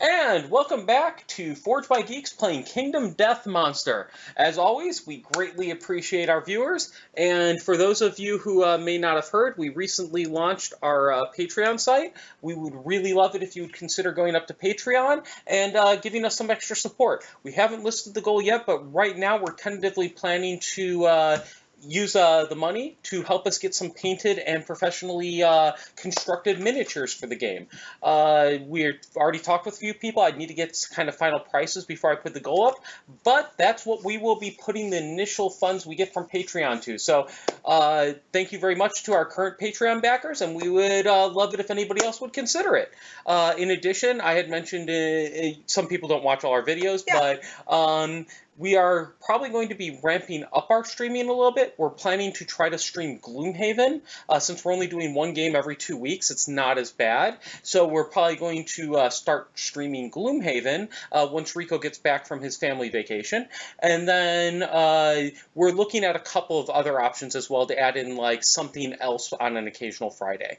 And welcome back to Forged by Geeks playing Kingdom Death Monster. As always, we greatly appreciate our viewers, and for those of you who may not have heard, we recently launched our Patreon site. We would really love it if you would consider going up to Patreon and giving us some extra support. We haven't listed the goal yet, but right now we're tentatively planning to use the money to help us get some painted and professionally constructed miniatures for the game. We've already talked with a few people. I need to get kind of final prices before I put the goal up, but that's what we will be putting the initial funds we get from Patreon to. So thank you very much to our current Patreon backers, and we would love it if anybody else would consider it. In addition, I had mentioned some people don't watch all our videos, but we are probably going to be ramping up our streaming a little bit. We're planning to try to stream Gloomhaven. Since we're only doing one game every 2 weeks, it's not as bad. So we're probably going to start streaming Gloomhaven once Rico gets back from his family vacation. And then we're looking at a couple of other options as well to add in like something else on an occasional Friday.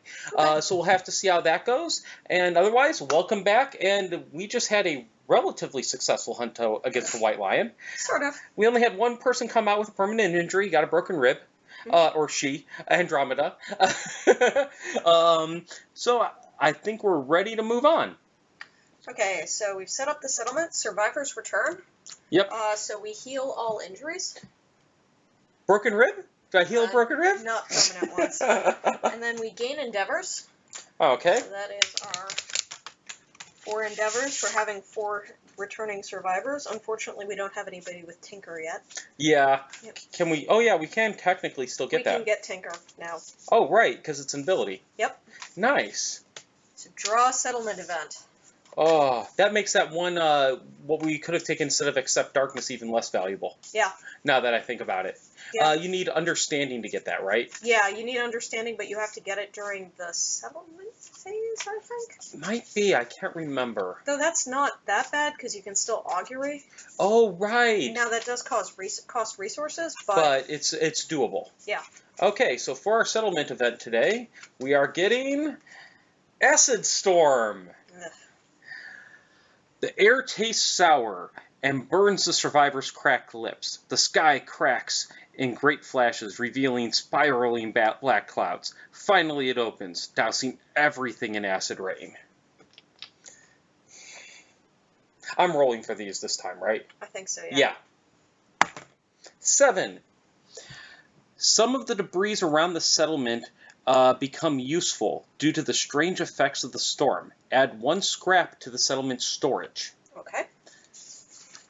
So we'll have to see how that goes. And otherwise, welcome back. And we just had a relatively successful hunt against the White Lion. Sort of. We only had one person come out with a permanent injury, got a broken rib, or she, Andromeda. So I think we're ready to move on. Okay, so we've set up the settlement. Survivors return. Yep. So we heal all injuries. Broken rib? Did I heal a broken rib? Not permanent ones. And then we gain endeavors. Okay. So that is our 4 endeavors for having 4 returning survivors. Unfortunately, we don't have anybody with Tinker yet. Yeah. Yep. Can we? Oh, yeah, we can technically still get that. We can get Tinker now. Oh, right, because it's an ability. Yep. Nice. So draw a settlement event. Oh, that makes that one, what we could have taken instead of Accept Darkness, even less valuable. Yeah. Now that I think about it. Yeah. You need Understanding to get that, right? Yeah, you need Understanding, but you have to get it during the settlement phase, I think? Might be, I can't remember. Though that's not that bad, because you can still augury. Oh, right. Now, that does cost resources, but... But it's doable. Yeah. Okay, so for our settlement event today, we are getting Acid Storm. Ugh. The air tastes sour and burns the survivors' cracked lips. The sky cracks in great flashes, revealing spiraling black clouds. Finally it opens, dousing everything in acid rain. I'm rolling for these this time, right? I think so, yeah. Yeah. 7. Some of the debris around the settlement become useful due to the strange effects of the storm. Add 1 scrap to the settlement's storage. Okay.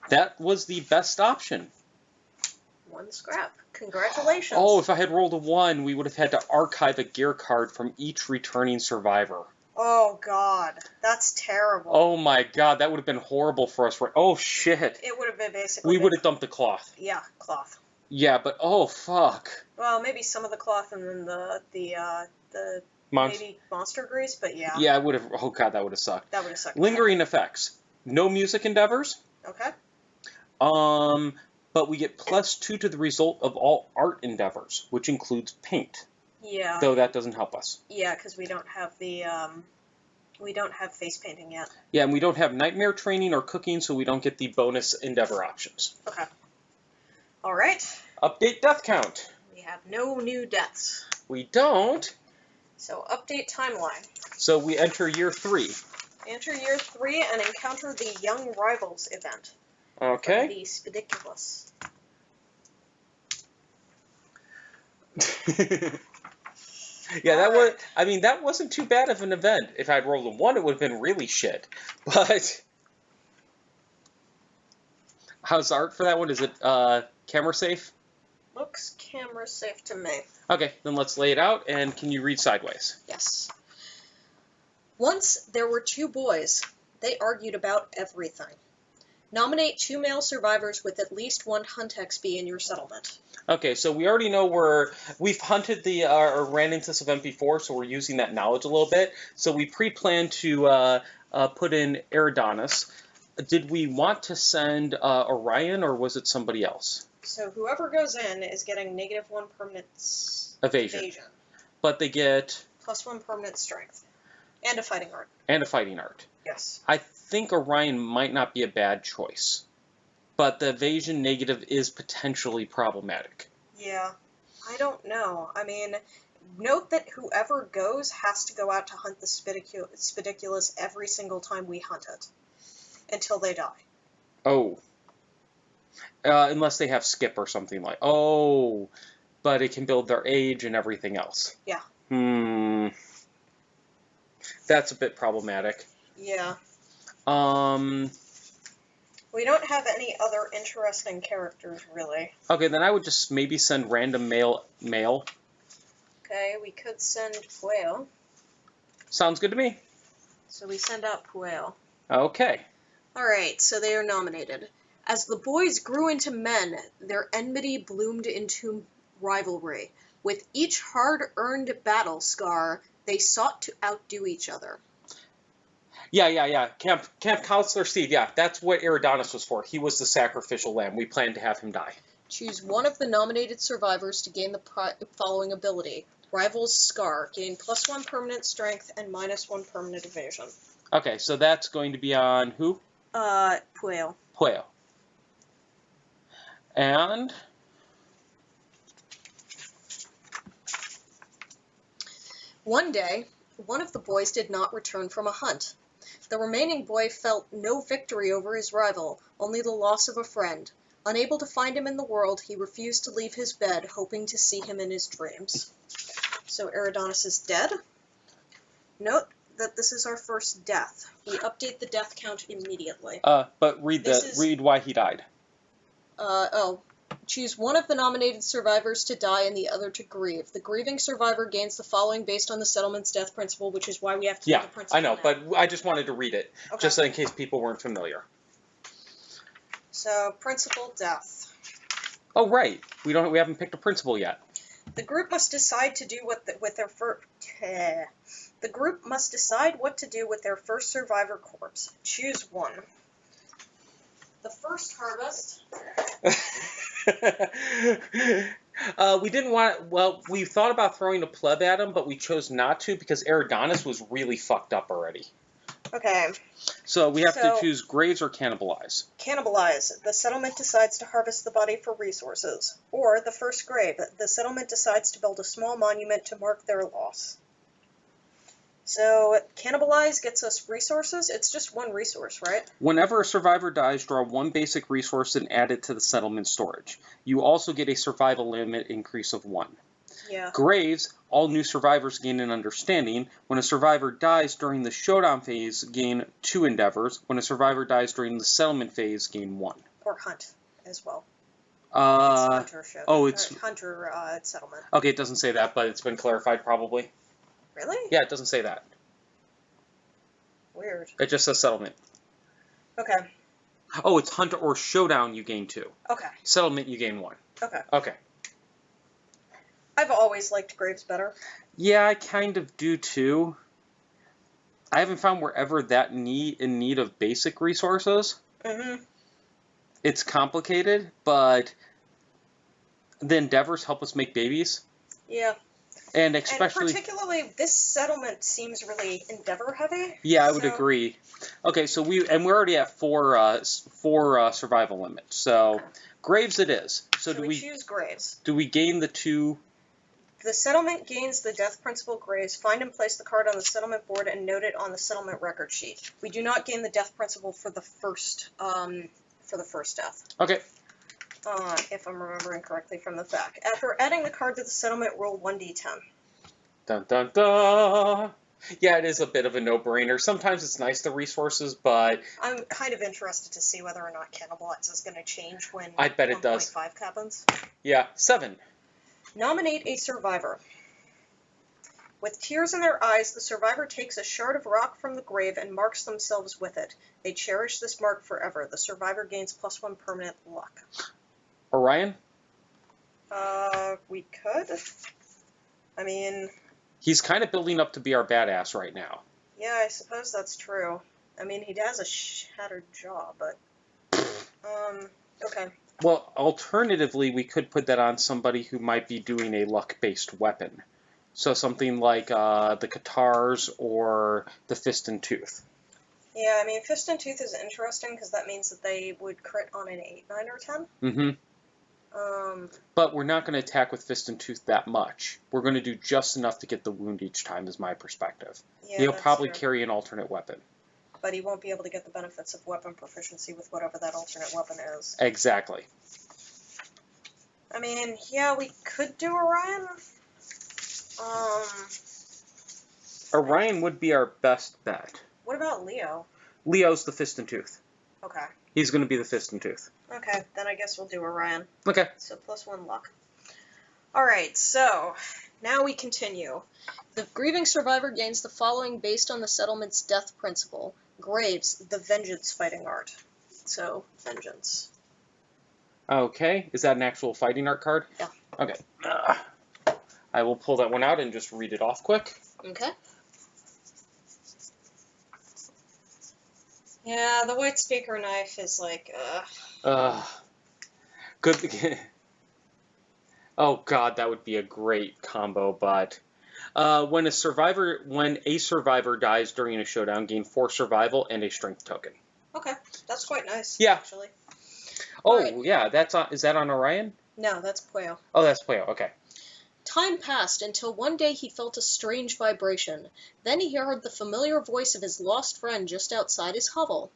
That was the best option. 1 scrap. Congratulations. Oh, if I had rolled a 1, we would have had to archive a gear card from each returning survivor. Oh, God. That's terrible. Oh, my God. That would have been horrible for us. Oh, shit. It would have been basically... We would have dumped the cloth. Yeah, cloth. Yeah, but oh, fuck. Well, maybe some of the cloth and then the maybe monster grease, but yeah. Yeah, it would have... Oh, God, that would have sucked. That would have sucked. Lingering effects. No music endeavors. Okay. But we get +2 to the result of all art endeavors, which includes paint. Yeah. Though that doesn't help us. Yeah, because we don't have the, we don't have face painting yet. Yeah, and we don't have nightmare training or cooking, so we don't get the bonus endeavor options. Okay. All right. Update death count. We have no new deaths. We don't. So update timeline. So we enter year 3. Enter year 3 and encounter the Young Rivals event. Okay. The Spidicules. Yeah, that was. I mean, that wasn't too bad of an event. If I'd rolled a 1, it would have been really shit. But how's the art for that one? Is it camera safe? Looks camera safe to me. Okay, then let's lay it out. And can you read sideways? Yes. Once there were 2 boys. They argued about everything. Nominate 2 male survivors with at least 1 hunt XP in your settlement. Okay, so we already know we've hunted or ran into this event before, so we're using that knowledge a little bit. So we pre-planned to put in Eridanus. Did we want to send Orion, or was it somebody else? So whoever goes in is getting -1 permanent Evasion. But they get... +1 permanent strength. And a fighting art. And a fighting art. Yes. I think Orion might not be a bad choice, but the evasion negative is potentially problematic. Yeah. I don't know. I mean, note that whoever goes has to go out to hunt the Spidicules every single time we hunt it. Until they die. Oh. Unless they have skip or something like... Oh. But it can build their age and everything else. Yeah. That's a bit problematic. Yeah. We don't have any other interesting characters, really. Okay, then I would just maybe send random male. Okay, we could send Pueo. Sounds good to me. So we send out Pueo. Okay. Alright, so they are nominated. As the boys grew into men, their enmity bloomed into rivalry. With each hard-earned battle scar, they sought to outdo each other. Yeah. Camp Counselor Steve, yeah, that's what Eridanus was for. He was the sacrificial lamb. We planned to have him die. Choose one of the nominated survivors to gain the following ability. Rival's Scar. Gain +1 permanent strength and -1 permanent evasion. Okay, so that's going to be on who? Pueo. Pueo. And... One day, one of the boys did not return from a hunt. The remaining boy felt no victory over his rival, only the loss of a friend. Unable to find him in the world, he refused to leave his bed, hoping to see him in his dreams. So Eridanus is dead. Note that this is our first death. We update the death count immediately. But read why he died. Choose one of the nominated survivors to die and the other to grieve. The grieving survivor gains the following based on the settlement's death principle, which is why we have to do the principle. I know, but I just wanted to read it, just in case people weren't familiar. So, principle death. Oh, right. We haven't picked a principle yet. The group must decide to do The group must decide what to do with their first survivor corpse. Choose one. The first harvest. We thought about throwing a pleb at him, but we chose not to because Eridanus was really fucked up already. Okay. So we have to choose Graves or Cannibalize. Cannibalize. The settlement decides to harvest the body for resources. Or the first grave. The settlement decides to build a small monument to mark their loss. So, Cannibalize gets us resources. It's just one resource, right? Whenever a survivor dies, draw one basic resource and add it to the settlement storage. You also get a survival limit increase of 1. Yeah. Graves, all new survivors gain an understanding. When a survivor dies during the showdown phase, gain 2 endeavors. When a survivor dies during the settlement phase, gain 1. Or hunt as well. It's Hunter settlement. Okay, it doesn't say that, but it's been clarified probably. Really? Yeah, it doesn't say that. Weird. It just says settlement. Okay. Oh, it's hunt or showdown you gain 2. Okay. Settlement you gain 1. Okay. I've always liked Graves better. Yeah, I kind of do too. I haven't found we're ever that in need of basic resources. Mm-hmm. It's complicated, but the endeavors help us make babies. Yeah. And especially... And particularly, this settlement seems really endeavor-heavy. Yeah, I would agree. Okay, so we're already at 4 survival limits. So, Graves it is. So we choose Graves. Do we gain the 2... The settlement gains the death principle Graves. Find and place the card on the settlement board and note it on the settlement record sheet. We do not gain the death principle for the first death. Okay. If I'm remembering correctly from the fact. After adding the card to the settlement, roll 1d10. Dun dun dun! Yeah, it is a bit of a no-brainer. Sometimes it's nice, the resources, but... I'm kind of interested to see whether or not Cannibalize is going to change when I bet it does. 1.5 happens. Yeah, 7. Nominate a survivor. With tears in their eyes, the survivor takes a shard of rock from the grave and marks themselves with it. They cherish this mark forever. The survivor gains +1 permanent luck. Orion? We could. I mean... He's kind of building up to be our badass right now. Yeah, I suppose that's true. I mean, he has a shattered jaw, but... okay. Well, alternatively, we could put that on somebody who might be doing a luck-based weapon. So something like the Katars or the Fist and Tooth. Yeah, I mean, Fist and Tooth is interesting because that means that they would crit on an 8, 9, or 10. Mm-hmm. But we're not going to attack with Fist and Tooth that much. We're going to do just enough to get the wound each time, is my perspective. Yeah, He'll that's probably true. carry an alternate weapon. But he won't be able to get the benefits of weapon proficiency with whatever that alternate weapon is. Exactly. I mean, yeah, we could do Orion. Orion would be our best bet. What about Leo? Leo's the Fist and Tooth. Okay. He's going to be the Fist and Tooth. Okay, then I guess we'll do Orion. Okay. So +1 luck. Alright, so now we continue. The grieving survivor gains the following based on the settlement's death principle. Graves, the vengeance fighting art. So, vengeance. Okay. Is that an actual fighting art card? Yeah. Okay. I will pull that one out and just read it off quick. Okay. Yeah, the white speaker knife is like, Good. Oh god, that would be a great combo, but when a survivor dies during a showdown, gain 4 survival and a strength token. Okay, that's quite nice, Yeah. actually. Oh, Right. yeah, is that on Orion? No, that's Puyo. Oh, that's Puyo, okay. Time passed until one day he felt a strange vibration. Then he heard the familiar voice of his lost friend just outside his hovel.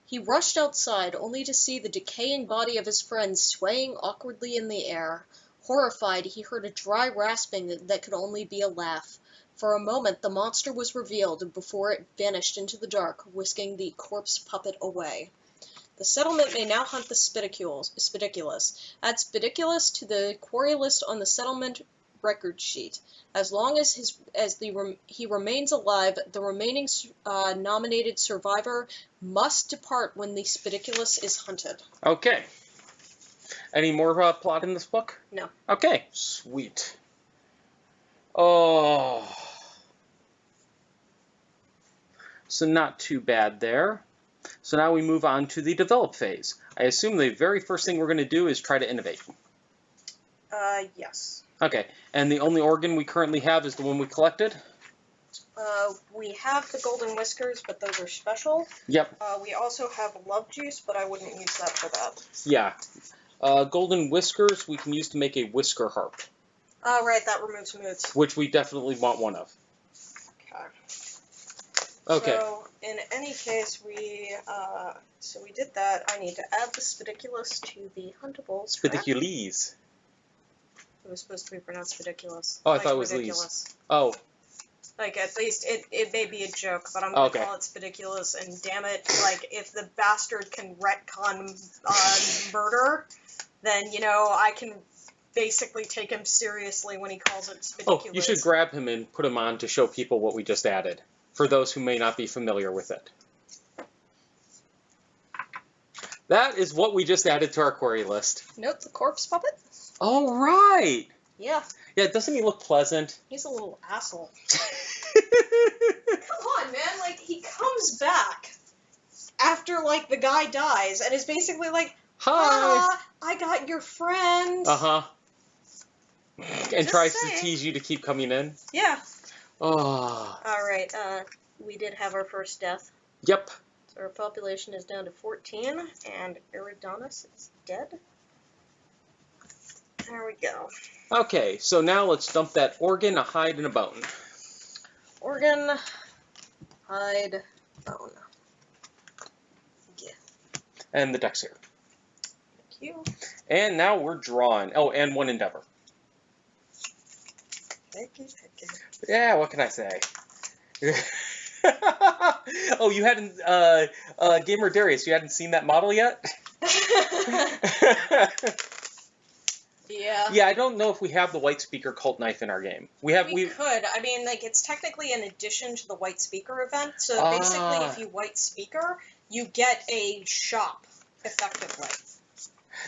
He rushed outside, only to see the decaying body of his friend swaying awkwardly in the air. Horrified, he heard a dry rasping that could only be a laugh. For a moment the monster was revealed before it vanished into the dark, whisking the corpse puppet away. The settlement may now hunt the Spidicules. Add Spidiculus to the quarry list on the settlement record sheet. As long as he remains alive, the remaining nominated survivor must depart when the Spidiculus is hunted. Okay. Any more plot in this book? No. Okay, sweet. Oh. So not too bad there. So now we move on to the develop phase. I assume the very first thing we're going to do is try to innovate. Yes. Okay, and the only organ we currently have is the one we collected? We have the golden whiskers, but those are special. Yep. We also have love juice, but I wouldn't use that for that. Yeah. Golden whiskers we can use to make a whisker harp. Oh, right, that removes moods. Which we definitely want one of. Okay. Okay. So, in any case, we did that. I need to add the Spidiculus to the huntables. Spidicules. It was supposed to be pronounced Spidiculus. Oh, I thought it was Lees. Oh. Like, at least, it may be a joke, but I'm going to Okay. call it Spidiculus, and damn it, like, if the bastard can retcon murder, then, you know, I can basically take him seriously when he calls it Spidiculus. Oh, you should grab him and put him on to show people what we just added, for those who may not be familiar with it. That is what we just added to our query list. Nope, the corpse puppet? All right. Yeah. Yeah, doesn't he look pleasant? He's a little asshole. Come on, man. Like, he comes back after, like, the guy dies and is basically like, Hi. I got your friend. Uh-huh. And Just tries saying. to tease you to keep coming in. Yeah. Oh. Alright, we did have our first death. Yep. So our population is down to 14, and Eridanus is dead. There we go. Okay, so now let's dump that organ, a hide, and a bone. Organ, hide, bone. Yeah. And the deck's here. Thank you. And now we're drawn. Oh, and one endeavor. Thank you. Yeah, what can I say? Oh, you hadn't, Gamer Darius, you hadn't seen that model yet? Yeah. Yeah, I don't know if we have the White Speaker Cult Knife in our game. We could. I mean, like, it's technically an addition to the White Speaker event, so basically if you White Speaker, you get a shop, effectively.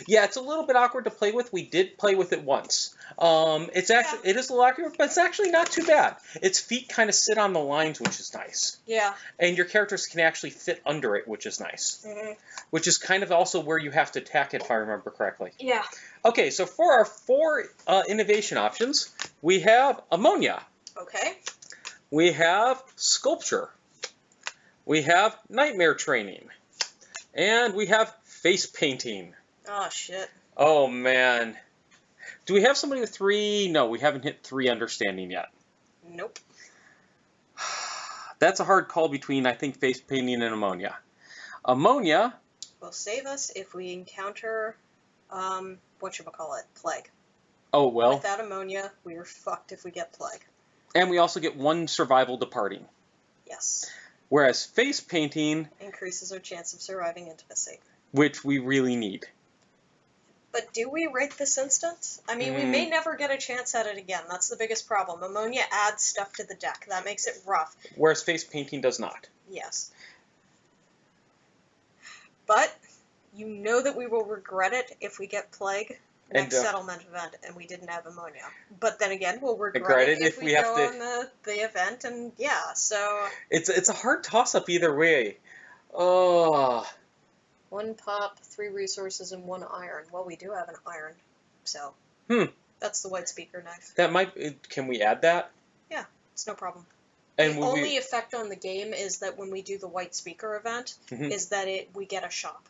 Yeah, it's a little bit awkward to play with. We did play with it once. It is a little awkward, but it's actually not too bad. Its feet kind of sit on the lines, which is nice. Yeah. And your characters can actually fit under it, which is nice. Mm-hmm. Which is kind of also where you have to attack it, if I remember correctly. Yeah. Okay, so for our 4 innovation options, we have ammonia. Okay. We have sculpture. We have nightmare training. And we have face painting. Oh, shit. Oh, man. Do we have somebody with 3? No, we haven't hit 3 understanding yet. Nope. That's a hard call between, I think, face painting and ammonia. Ammonia Will save us if we encounter, whatchamacallit, plague. Oh, well. Without ammonia, we are fucked if we get plague. And we also get 1 survival departing. Yes. Whereas face painting Increases our chance of surviving intimacy. which we really need. But do we rate this instance? I mean, we may never get a chance at it again. That's the biggest problem. Ammonia adds stuff to the deck. That makes it rough. Whereas face painting does not. Yes. But you know that we will regret it if we get plague next settlement event and we didn't have ammonia. But then again, we'll regret it if we go on the event, and yeah, so... It's a hard toss-up either way. Oh... 1 pop, 3 resources, and 1 iron. Well, we do have an iron, so... That's the white speaker knife. That might... Can we add that? Yeah, it's no problem. And the only effect on the game is that when we do the white speaker event, is that we get a shop,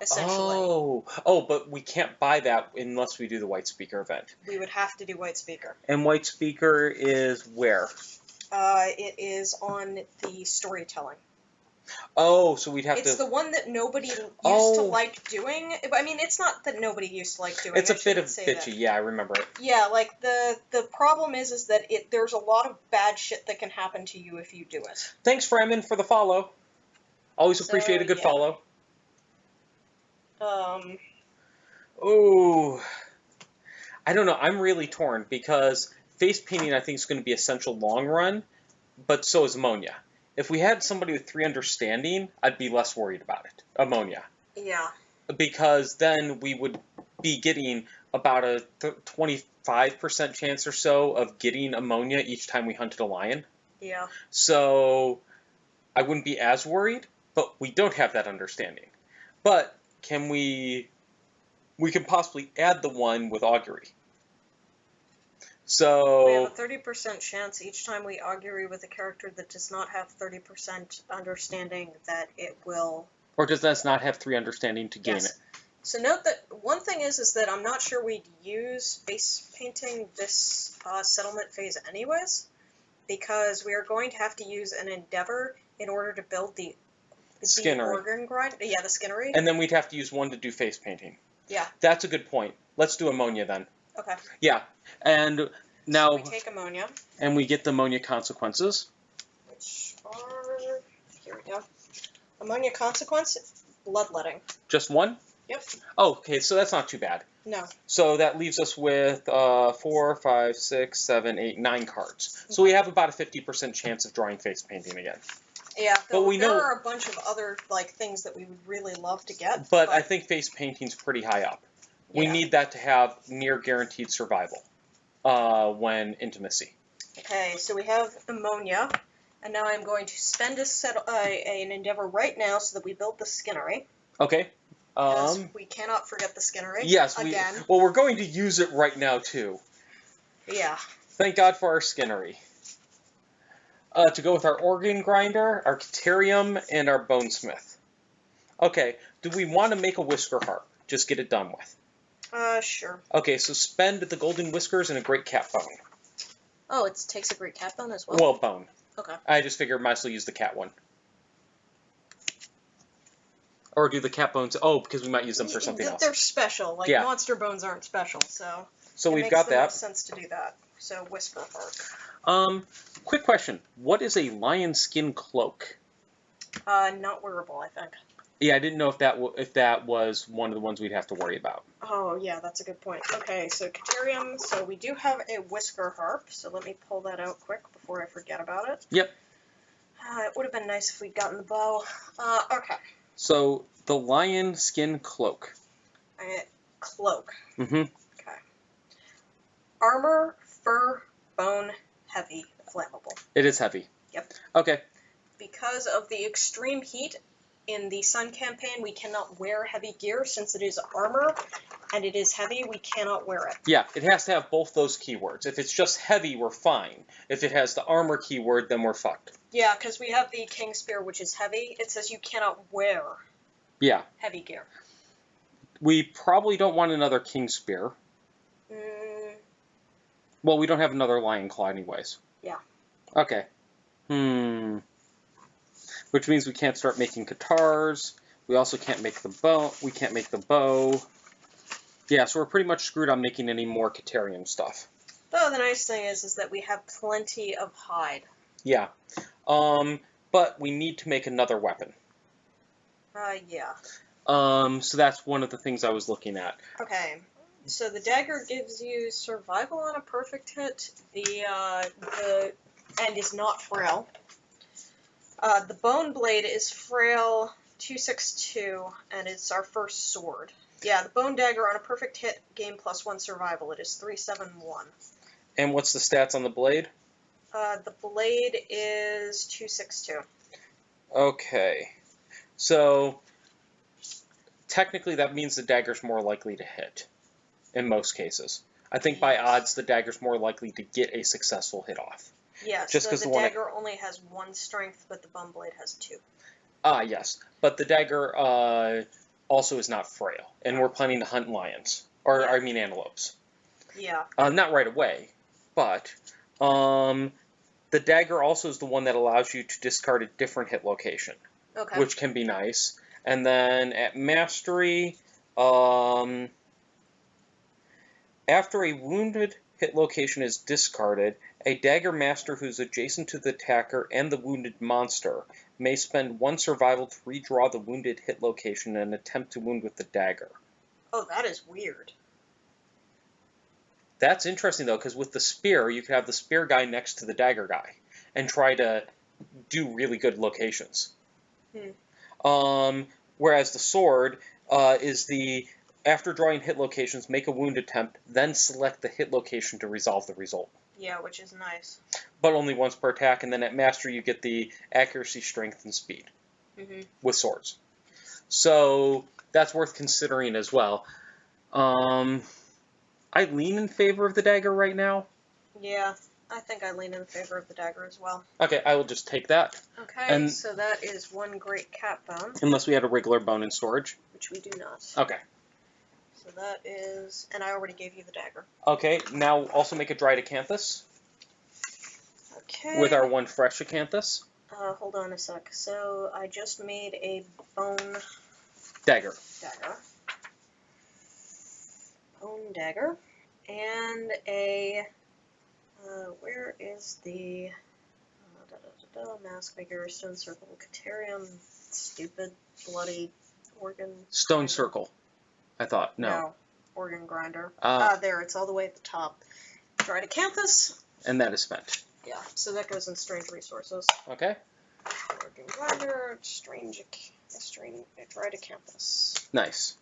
essentially. Oh, but we can't buy that unless we do the white speaker event. We would have to do white speaker. And white speaker is where? It is on the storytelling. Oh, so we'd have to... It's the one that nobody used to like doing. I mean, it's not that nobody used to like doing. It's a bit of bitchy, yeah, I remember it. Yeah, like, the problem is that there's a lot of bad shit that can happen to you if you do it. Thanks, Fremen, for the follow. Always appreciate a good follow. Oh, I don't know, I'm really torn, because face painting, I think, is going to be essential long run, but so is ammonia. If we had somebody with 3 understanding, I'd be less worried about it. Ammonia. Yeah. Because then we would be getting about a 25% chance or so of getting ammonia each time we hunted a lion. Yeah. So I wouldn't be as worried, but we don't have that understanding. But can we can possibly add the one with augury. So we have a 30% chance each time we augury with a character that does not have 30% understanding that it will... Or does that not have 3 understanding to gain it? So note that one thing is that I'm not sure we'd use face painting this settlement phase anyways, because we are going to have to use an endeavor in order to build the organ grind. Yeah, the skinnery. And then we'd have to use 1 to do face painting. Yeah. That's a good point. Let's do ammonia then. Okay. Yeah, and now... So we take ammonia. And we get the ammonia consequences. Which are... Here we go. Ammonia consequence, bloodletting. Just 1? Yep. Oh, okay, so that's not too bad. No. So that leaves us with 4, 5, 6, 7, 8, 9 cards. So we have about a 50% chance of drawing face painting again. Yeah, but we know there are a bunch of other things that we would really love to get. But I think face painting's pretty high up. We need that to have near guaranteed survival when intimacy. Okay, so we have ammonia, and now I'm going to spend an endeavor right now so that we build the skinnery. Okay. We cannot forget the skinnery. Yes, again. We're going to use it right now too. Yeah. Thank God for our skinnery. To go with our organ grinder, our caterium, and our bonesmith. Okay, do we want to make a whisker harp? Just get it done with. Sure. Okay, so spend the golden whiskers and a great cat bone. Oh, it takes a great cat bone as well? Well, bone. Okay. I just figured might as well use the cat one. Or do the cat bones... Oh, because we might use them for something else. They're special. Like, monster bones aren't special, so... So we've got that. It makes sense to do that. So, whisker harp. Quick question. What is a lion skin cloak? Not wearable, I think. Yeah, I didn't know if that was one of the ones we'd have to worry about. Oh, yeah, that's a good point. Okay, so caterium. So we do have a whisker harp, so let me pull that out quick before I forget about it. Yep. It would have been nice if we'd gotten the bow. Okay. So, the lion skin cloak. cloak. Mm-hmm. Okay. Armor, fur, bone, heavy, flammable. It is heavy. Yep. Okay. Because of the extreme heat in the Sun campaign, we cannot wear heavy gear since it is armor and it is heavy. We cannot wear it. Yeah, it has to have both those keywords. If it's just heavy, we're fine. If it has the armor keyword, then we're fucked. Yeah, because we have the King Spear, which is heavy. It says you cannot wear heavy gear. We probably don't want another King Spear. Well, we don't have another Lion Claw anyways. Yeah. Okay. Which means we can't start making guitars. We also can't make the bow. We can't make the bow. Yeah, so we're pretty much screwed on making any more Katarian stuff. Though the nice thing is that we have plenty of hide. Yeah. But we need to make another weapon. Yeah. So that's one of the things I was looking at. Okay. So the dagger gives you survival on a perfect hit. The and is not frail. The bone blade is frail 262, and it's our first sword. Yeah, the bone dagger on a perfect hit gain +1 survival. It is 371. And what's the stats on the blade? The blade is 262. Okay. So technically that means the dagger's more likely to hit in most cases. I think by odds the dagger's more likely to get a successful hit off. Yeah, Just so the the dagger only has 1 strength, but the bone blade has 2. Ah, yes. But the dagger also is not frail, and we're planning to hunt lions. Or, Yeah. I mean antelopes. Yeah. Not right away, but the dagger also is the one that allows you to discard a different hit location, Okay. which can be nice. And then at Mastery, after a wounded hit location is discarded, a dagger master who's adjacent to the attacker and the wounded monster may spend 1 survival to redraw the wounded hit location and attempt to wound with the dagger. Oh, that is weird. That's interesting, though, because with the spear, you could have the spear guy next to the dagger guy and try to do really good locations. Whereas the sword is after drawing hit locations, make a wound attempt, then select the hit location to resolve the result. Yeah, which is nice. But only once per attack, and then at Master you get the accuracy, strength, and speed with swords. So that's worth considering as well. I lean in favor of the dagger right now. Yeah, I think I lean in favor of the dagger as well. Okay, I will just take that. Okay, so that is 1 great cat bone. Unless we had a regular bone in storage. Which we do not. Okay. So that is, and I already gave you the dagger. Okay, now also make a dried acanthus. Okay. With our 1 fresh acanthus. Hold on a sec. So I just made a bone Dagger. Bone dagger. And a, where is the, mask maker, stone circle, Katarian, stupid, bloody organ. Stone grinder. circle. I thought. No. Organ grinder. Ah. There, it's all the way at the top. Dried acanthus. And that is spent. Yeah, so that goes in strange resources. Okay. Organ grinder, dried acanthus. Nice.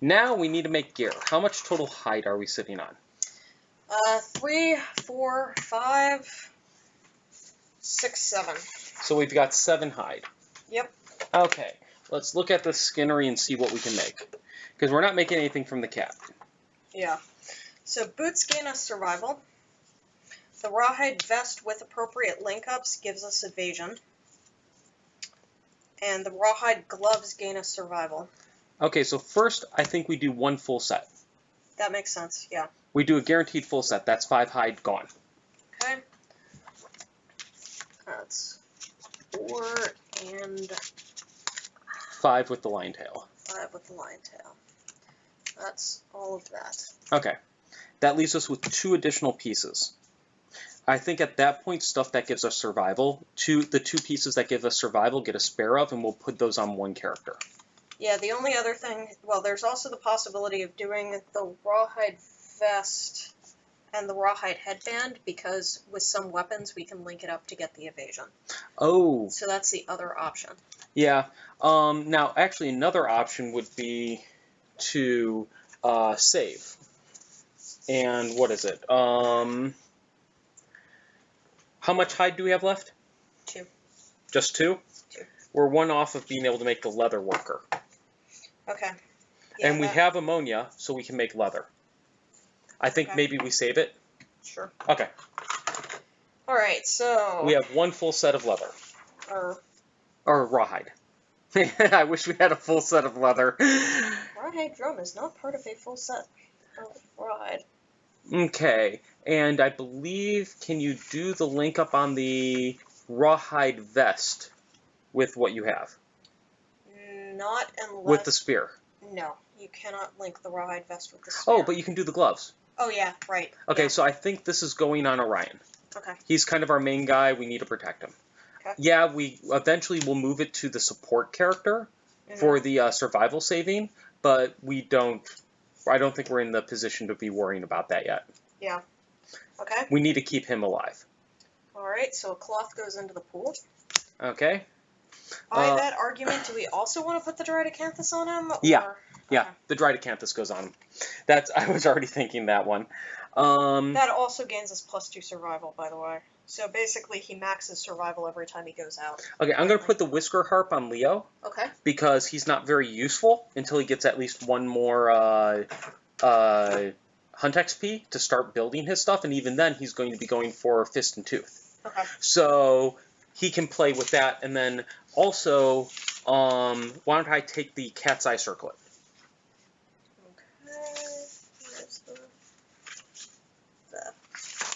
Now we need to make gear. How much total hide are we sitting on? 3, 4, 5, 6, 7. So we've got 7 hide. Yep. Okay. Let's look at the skinnery and see what we can make. Because we're not making anything from the cat. Yeah. So boots gain us survival. The rawhide vest with appropriate link-ups gives us evasion. And the rawhide gloves gain us survival. Okay, so first I think we do 1 full set. That makes sense, yeah. We do a guaranteed full set. That's 5 hide gone. Okay. That's 4 and 5 with the lion tail. 5 with the lion tail. That's all of that. Okay. That leaves us with 2 additional pieces. I think at that point, stuff that gives us survival, the 2 pieces that give us survival get a spare of, and we'll put those on 1 character. Yeah, the only other thing, well, there's also the possibility of doing the rawhide vest and the rawhide headband, because with some weapons we can link it up to get the evasion. Oh. So that's the other option. Yeah. Now, actually, another option would be to save. And what is it? How much hide do we have left? 2. Just 2? 2. We're 1 off of being able to make the leather worker. Okay. Yeah, and we have ammonia, so we can make leather. I think maybe we save it. Sure. Okay. All right, so... We have 1 full set of leather. Or rawhide. I wish we had a full set of leather. Rawhide drum is not part of a full set of rawhide. Okay, and I believe, can you do the link up on the rawhide vest with what you have? Not unless... With the spear. No, you cannot link the rawhide vest with the spear. Oh, but you can do the gloves. Oh, yeah, right. Okay, yeah. so I think this is going on Orion. Okay. He's kind of our main guy. We need to protect him. Okay. Yeah, we eventually will move it to the support character for the survival saving, but I don't think we're in the position to be worrying about that yet. Yeah. Okay. We need to keep him alive. All right, so a cloth goes into the pool. Okay. By that argument, do we also want to put the dried acanthus on him? Or... Yeah. Yeah, the dried acanthus goes on him. I was already thinking that one. That also gains us +2 survival, by the way. So basically, he maxes survival every time he goes out. Okay, I'm going to put the whisker harp on Leo. Okay. Because he's not very useful until he gets at least 1 more hunt XP to start building his stuff, and even then, he's going to be going for Fist and Tooth. Okay. So he can play with that, and then also, why don't I take the cat's eye circlet?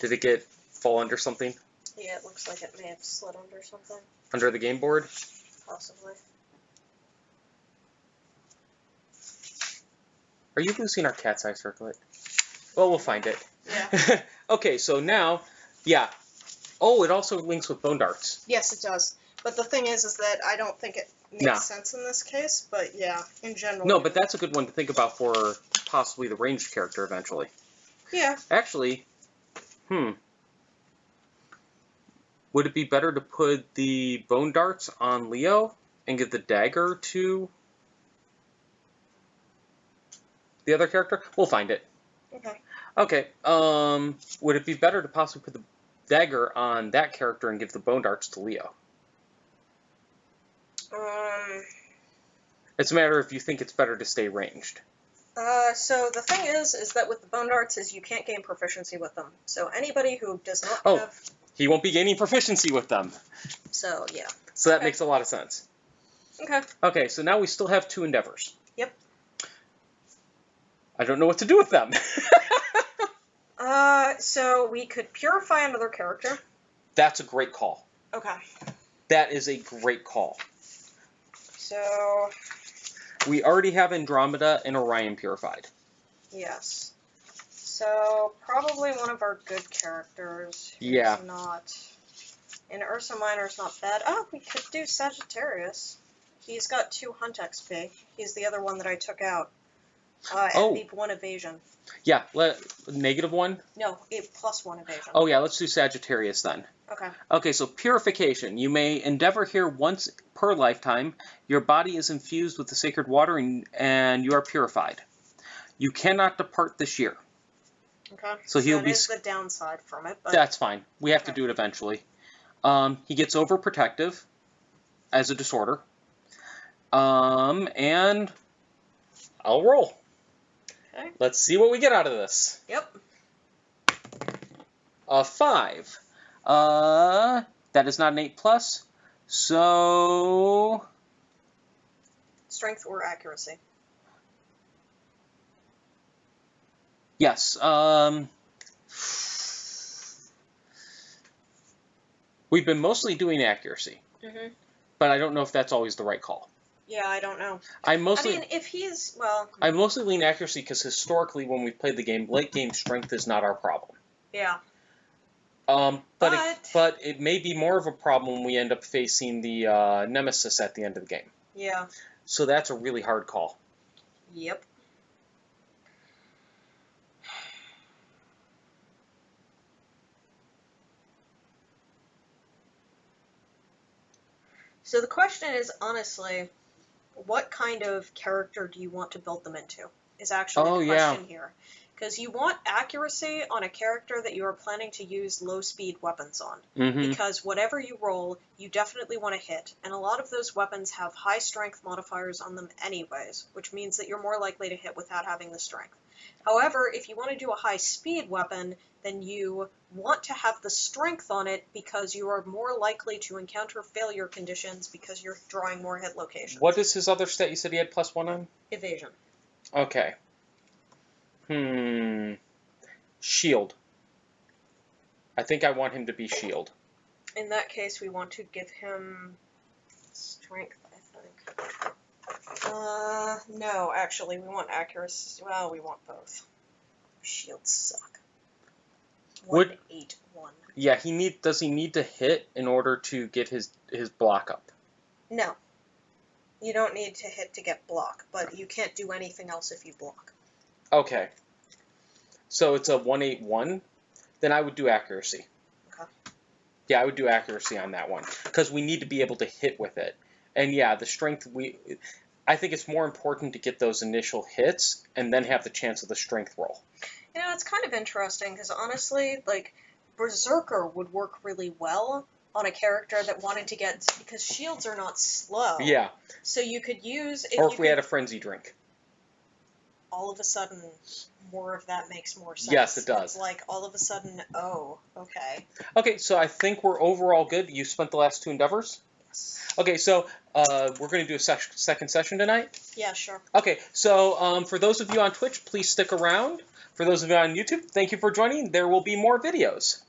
Did it fall under something? Yeah, it looks like it may have slid under something. Under the game board? Possibly. Are you losing our cat's eye circlet? Well, we'll find it. Yeah. Okay, so now, yeah. Oh, it also links with bone darts. Yes, it does. But the thing is that I don't think it makes sense in this case, but yeah, in general. No, but that's a good one to think about for possibly the ranged character eventually. Yeah. Actually, would it be better to put the bone darts on Leo and give the dagger to the other character? We'll find it. Okay. Okay. Would it be better to possibly put the dagger on that character and give the bone darts to Leo? It's a matter if you think it's better to stay ranged. So the thing is that with the bone darts is you can't gain proficiency with them. So anybody who does not have... he won't be gaining proficiency with them. So, yeah. So that makes a lot of sense. Okay. Okay, so now we still have 2 endeavors. Yep. I don't know what to do with them. So we could purify another character. That's a great call. Okay. That is a great call. So... We already have Andromeda and Orion purified. Yes. So, probably one of our good characters. Yeah. Not... And Ursa Minor's not bad. Oh, we could do Sagittarius. He's got 2 hunt XP. He's the other one that I took out. And the 1 evasion. Yeah, -1? No, +1 evasion. Oh yeah, let's do Sagittarius then. Okay. Okay, so purification. You may endeavor here once per lifetime. Your body is infused with the sacred water and you are purified. You cannot depart this year. Okay. So he'll be... That is the downside from it. But... That's fine. We have to do it eventually. He gets overprotective as a disorder. And I'll roll. Okay. Let's see what we get out of this. Yep. A 5. That is not an 8+. So... Strength or accuracy? Yes. We've been mostly doing accuracy. But I don't know if that's always the right call. Yeah, I don't know. I mean, if he's, well... I mostly lean accuracy because historically when we've played the game, late game strength is not our problem. Yeah. But it may be more of a problem when we end up facing the Nemesis at the end of the game. Yeah. So that's a really hard call. Yep. So the question is, honestly, what kind of character do you want to build them into? is actually Oh, the yeah. question here. Because you want accuracy on a character that you are planning to use low-speed weapons on. Mm-hmm. Because whatever you roll, you definitely want to hit. And a lot of those weapons have high strength modifiers on them anyways, which means that you're more likely to hit without having the strength. However, if you want to do a high-speed weapon, then you want to have the strength on it because you are more likely to encounter failure conditions because you're drawing more hit locations. What is his other stat you said he had +1 on? Evasion. Okay. Shield. I think I want him to be shield. In that case, we want to give him strength, I think. No, actually, we want accuracy. Well, we want both. Shields suck. 1-8-1. Yeah, does he need to hit in order to get his block up? No. You don't need to hit to get block, but you can't do anything else if you block. Okay. So it's a 1-8-1? Then I would do accuracy. Okay. Yeah, I would do accuracy on that one. Because we need to be able to hit with it. And yeah, the strength, I think it's more important to get those initial hits and then have the chance of the strength roll. You know, it's kind of interesting, because honestly, like, Berserker would work really well on a character that wanted to get, because shields are not slow. Yeah. So you could use... Or if we had a frenzy drink. All of a sudden, more of that makes more sense. Yes, it does. It's like, all of a sudden, oh, okay. Okay, so I think we're overall good. You spent the last 2 endeavors? Yes. Okay, so we're going to do a second session tonight? Yeah, sure. Okay, so for those of you on Twitch, please stick around. For those of you on YouTube, thank you for joining. There will be more videos.